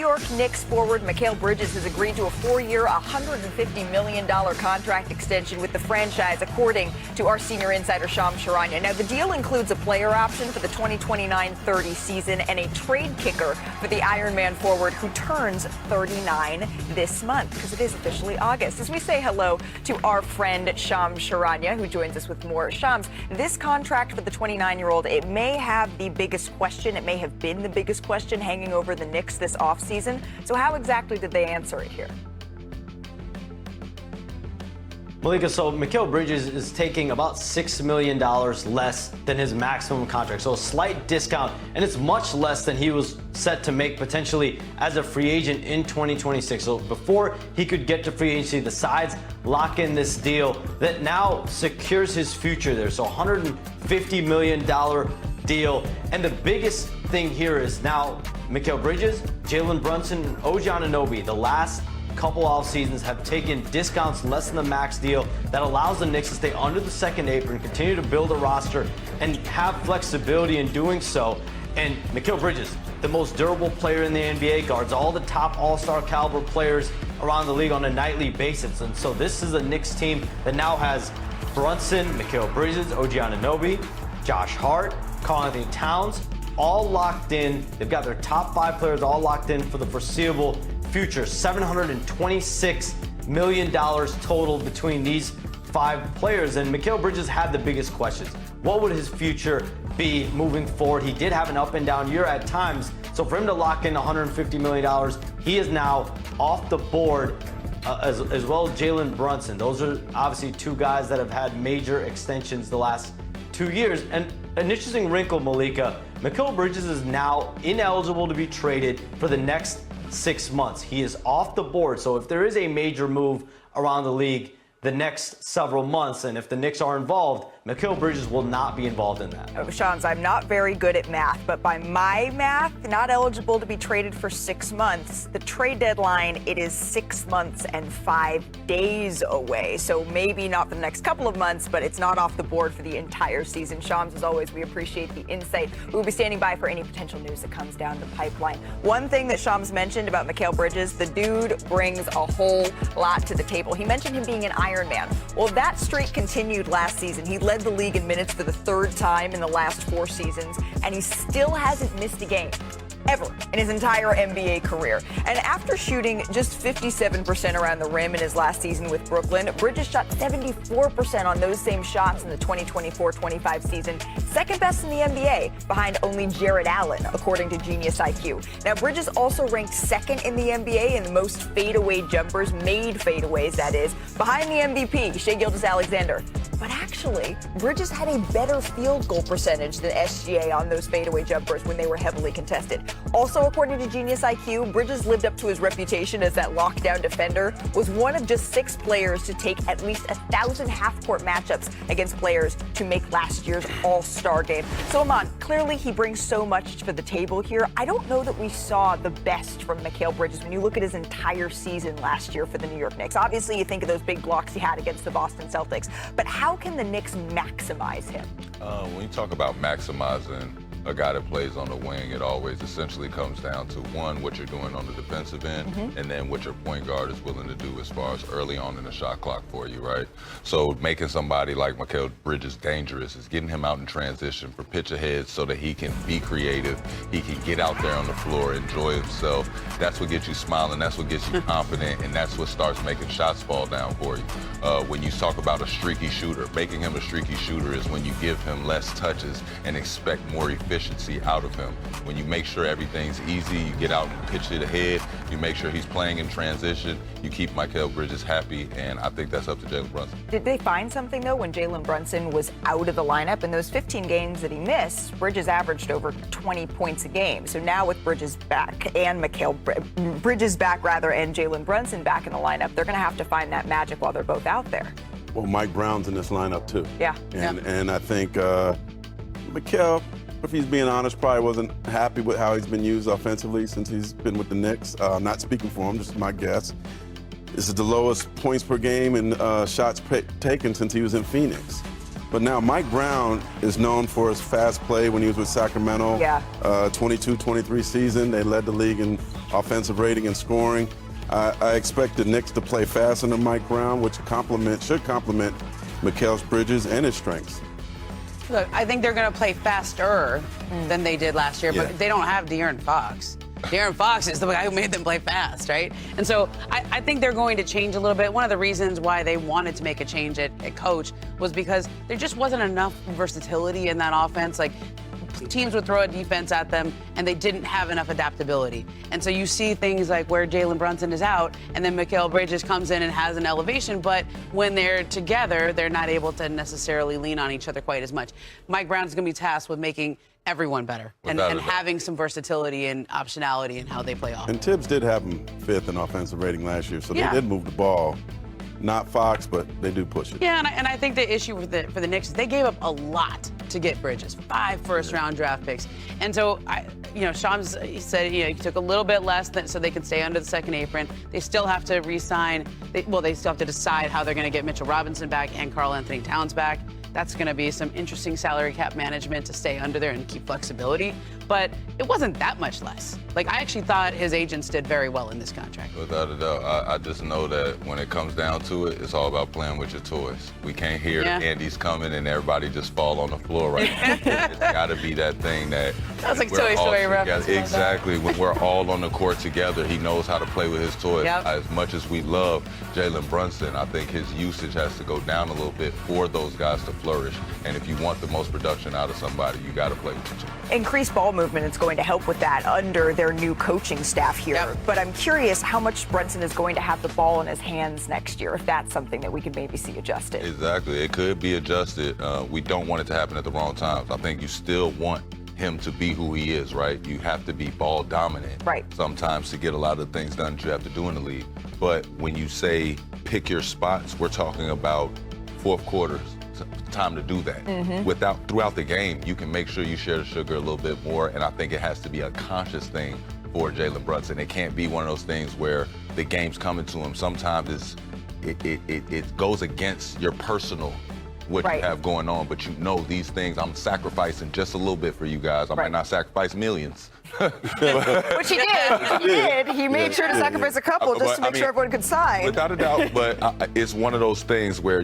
York Knicks forward Mikal Bridges has agreed to a 4-year, $150 million contract extension with the franchise, according to our senior insider, Shams Charania. Now, the deal includes a player option for the 2029-30 season and a trade kicker for the Ironman forward, who turns 39 this month, because it is officially August. As we say hello to our friend Shams Charania, who joins us with more. Shams, this contract for the 29-year-old, it may have the biggest question. It may have been the biggest question hanging over the Knicks this offseason. So how exactly did they answer it here? Malika, so Mikal Bridges is taking about $6 million less than his maximum contract. So a slight discount, and it's much less than he was set to make potentially as a free agent in 2026. So before he could get to free agency, the sides lock in this deal that now secures his future there. So $150 million deal. And the biggest thing here is now Mikal Bridges, Jalen Brunson, and OG Anunoby, the last couple off seasons, have taken discounts less than the max deal that allows the Knicks to stay under the second apron, continue to build a roster, and have flexibility in doing so. And Mikal Bridges, the most durable player in the NBA, guards all the top all-star caliber players around the league on a nightly basis. And so this is a Knicks team that now has Brunson, Mikal Bridges, OG Anunoby, Josh Hart, Karl-Anthony Towns, all locked in. They've got their top 5 players all locked in for the foreseeable future. $726 million total between these 5 players. And Mikal Bridges had the biggest questions. What would his future be moving forward? He did have an up and down year at times. So for him to lock in $150 million, he is now off the board, as well as Jalen Brunson. Those are obviously 2 guys that have had major extensions the last 2 years. And an interesting wrinkle, Malika, Mikal Bridges is now ineligible to be traded for the next 6 months. He is off the board. So if there is a major move around the league the next several months, and if the Knicks are involved, Mikal Bridges will not be involved in that. Shams, I'm not very good at math, but by my math, not eligible to be traded for 6 months. The trade deadline, it is 6 months and 5 days away. So maybe not for the next couple of months, but it's not off the board for the entire season. Shams, as always, we appreciate the insight. We'll be standing by for any potential news that comes down the pipeline. One thing that Shams mentioned about Mikal Bridges, the dude brings a whole lot to the table. He mentioned him being an Iron Man. Well, that streak continued last season. He led the league in minutes for the 3rd time in the last 4 seasons, and he still hasn't missed a game ever in his entire NBA career. And after shooting just 57% around the rim in his last season with Brooklyn, Bridges shot 74% on those same shots in the 2024-25 season, second best in the NBA, behind only Jared Allen, according to Genius IQ. Now, Bridges also ranked 2nd in the NBA in the most fadeaway jumpers, made fadeaways, that is, behind the MVP, Shai Gilgeous-Alexander. But actually, Bridges had a better field goal percentage than SGA on those fadeaway jumpers when they were heavily contested. Also, according to Genius IQ, Bridges lived up to his reputation as that lockdown defender, was one of just 6 players to take at least 1,000 half-court matchups against players to make last year's All-Star game. So, Aman, clearly he brings so much to the table here. I don't know that we saw the best from Mikal Bridges when you look at his entire season last year for the New York Knicks. Obviously, you think of those big blocks he had against the Boston Celtics, but how can the Knicks maximize him? When you talk about maximizing a guy that plays on the wing, it always essentially comes down to, one, what you're doing on the defensive end, and then what your point guard is willing to do as far as early on in the shot clock for you, right? So making somebody like Mikal Bridges dangerous is getting him out in transition for pitch ahead so that he can be creative, he can get out there on the floor, enjoy himself. That's what gets you smiling, that's what gets you confident, and that's what starts making shots fall down for you. When you talk about a streaky shooter, making him a streaky shooter is when you give him less touches and expect more efficiency out of him. When you make sure everything's easy, you get out and pitch it ahead, you make sure he's playing in transition, you keep Mikal Bridges happy, and I think that's up to Jalen Brunson. Did they find something, though, when Jalen Brunson was out of the lineup? In those 15 games that he missed, Bridges averaged over 20 points a game. So now with Bridges back and Bridges back, and Jalen Brunson back in the lineup, they're going to have to find that magic while they're both out there. Well, Mike Brown's in this lineup, too. Yeah. And I think Mikal, if he's being honest, probably wasn't happy with how he's been used offensively since he's been with the Knicks. I'm not speaking for him, just my guess. This is the lowest points per game and shots taken since he was in Phoenix. But now Mike Brown is known for his fast play when he was with Sacramento. Yeah. 22-23 season. They led the league in offensive rating and scoring. I expect the Knicks to play fast under Mike Brown, which should complement Mikal Bridges and his strengths. Look, I think they're going to play faster than they did last year, but they don't have De'Aaron Fox. De'Aaron Fox is the guy who made them play fast, right? And so I think they're going to change a little bit. One of the reasons why they wanted to make a change at coach was because there just wasn't enough versatility in that offense. Like, teams would throw a defense at them, and they didn't have enough adaptability. And so you see things like where Jalen Brunson is out, and then Mikal Bridges comes in and has an elevation, but when they're together, they're not able to necessarily lean on each other quite as much. Mike Brown's going to be tasked with making everyone better and having some versatility and optionality in how they play off. And Tibbs did have him 5th in offensive rating last year, so Yeah. they did move the ball. Not Fox, but they do push it. Yeah, and I think the issue for the Knicks is they gave up a lot to get Bridges, 5 first-round draft picks. And so, Shams said, he took a little bit less so they could stay under the second apron. They still have to re-sign. They still have to decide how they're going to get Mitchell Robinson back and Karl Anthony Towns back. That's going to be some interesting salary cap management to stay under there and keep flexibility. But it wasn't that much less. Like, I actually thought his agents did very well in this contract. Without a doubt. I just know that when it comes down to it, it's all about playing with your toys. We can't hear Andy's coming and everybody just fall on the floor right now. It's got to be that thing that... That's like Toy Story reference. Exactly. When we're all on the court together, he knows how to play with his toys. Yep. As much as we love Jalen Brunson, I think his usage has to go down a little bit for those guys to flourish. And if you want the most production out of somebody, you got to play with your toys. Increased ball movement is going to help with that under their new coaching staff here. Yep. But I'm curious how much Brunson is going to have the ball in his hands next year, if that's something that we could maybe see adjusted. Exactly. It could be adjusted. We don't want it to happen at the wrong times. I think you still want him to be who he is, right? You have to be ball dominant sometimes to get a lot of things done that you have to do in the league. But when you say pick your spots, we're talking about fourth quarters. Time to do that. Throughout the game, you can make sure you share the sugar a little bit more, and I think it has to be a conscious thing for Jalen Brunson. It can't be one of those things where the game's coming to him. Sometimes it goes against your personal what you have going on, but you know these things. I'm sacrificing just a little bit for you guys. I might not sacrifice millions. Which he did. He made sure to sacrifice a couple just to make sure everyone could sign. Without a doubt, but it's one of those things where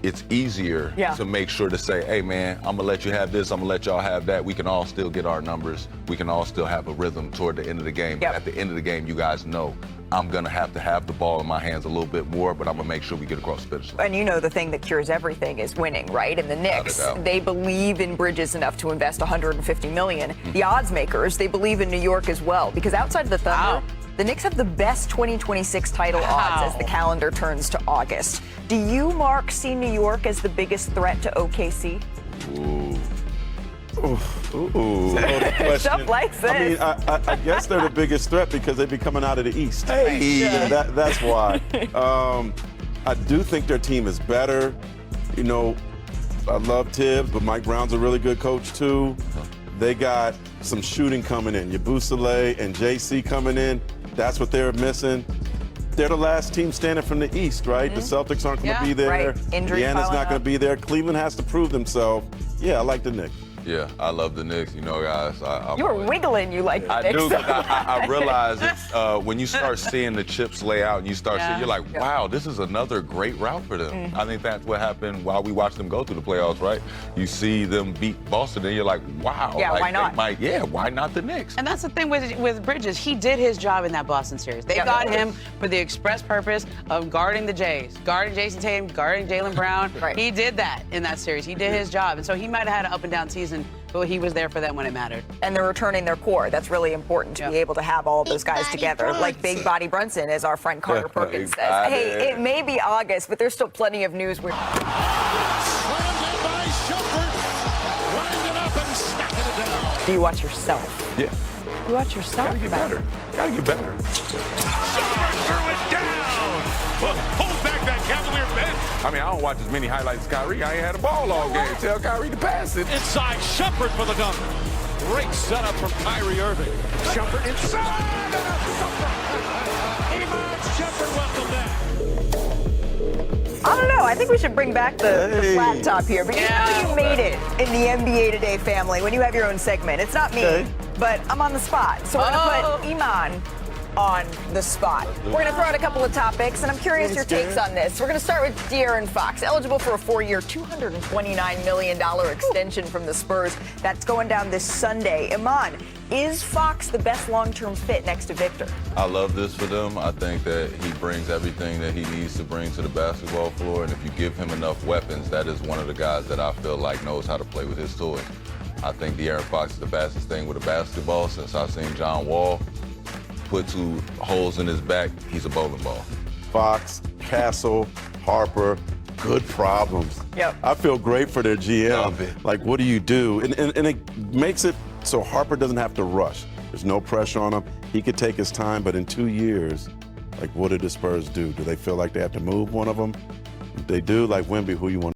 it's easier to make sure to say, hey, man, I'm going to let you have this. I'm going to let y'all have that. We can all still get our numbers. We can all still have a rhythm toward the end of the game. But at the end of the game, you guys know I'm going to have the ball in my hands a little bit more, but I'm going to make sure we get across the finish line. And you know the thing that cures everything is winning, right? And the Knicks, they believe in Bridges enough to invest $150 million. The odds makers, they believe in New York as well, because outside of the Thunder, the Knicks have the best 2026 title odds as the calendar turns to August. Do you, Mark, see New York as the biggest threat to OKC? Stuff like this. I mean, I guess they're the biggest threat because they'd be coming out of the East. That's why. I do think their team is better. You know, I love Tibbs, but Mike Brown's a really good coach too. They got some shooting coming in. Yabusele and JC coming in. That's what they're missing. They're the last team standing from the East, right? The Celtics aren't going to be there. Indiana's not going to be there. Cleveland has to prove themselves. Yeah, I like the Knicks. Yeah, I love the Knicks. You know, guys. You were wiggling. You like the Knicks. I do, because I realize it's, when you start seeing the chips lay out and you start seeing, you're like, wow, this is another great route for them. I think that's what happened while we watched them go through the playoffs, right? You see them beat Boston and you're like, wow. Yeah, like, why not? Why not the Knicks? And that's the thing with Bridges. He did his job in that Boston series. They got him for the express purpose of guarding the Jays, guarding Jason Tatum, guarding Jaylen Brown. He did that in that series. He did his job. And so he might have had an up-and-down season, but he was there for them when it mattered. And they're returning their core. That's really important to be able to have all of those guys together, like Big Body Brunson, as our friend Carter Perkins says. Hey, it may be August, but there's still plenty of news. Slammed in by Sharpe. Wind it up and stuck it down. Do you watch yourself? Yeah. You watch yourself? Gotta get better. Gotta get better. Sharpe threw it down. Hold back that Cavalier bench. I mean, I don't watch as many highlights as Kyrie. I ain't had a ball all game. Tell Kyrie to pass it. Inside, Sharpe for the dunk. Great setup from Kyrie Irving. Sharpe inside. Iman Shumpert, welcome back. I don't know. I think we should bring back the flat top here because you made it in the NBA Today family when you have your own segment. It's not me, but I'm on the spot. So we're going to put Iman on the spot. We're going to throw out a couple of topics, and I'm curious your takes on this. We're going to start with De'Aaron Fox, eligible for a 4-year, $229 million extension from the Spurs. That's going down this Sunday. Iman, is Fox the best long-term fit next to Victor? I love this for them. I think that he brings everything that he needs to bring to the basketball floor, and if you give him enough weapons, that is one of the guys that I feel like knows how to play with his toys. I think De'Aaron Fox is the fastest thing with a basketball since I've seen John Wall put 2 holes in his back. He's a bowling ball. Fox, Castle, Harper, good problems. Yep. I feel great for their GM. Love it. Like, what do you do? And it makes it so Harper doesn't have to rush. There's no pressure on him. He could take his time, but in 2 years, like, what do the Spurs do? Do they feel like they have to move one of them? If they do, like Wemby, who you want?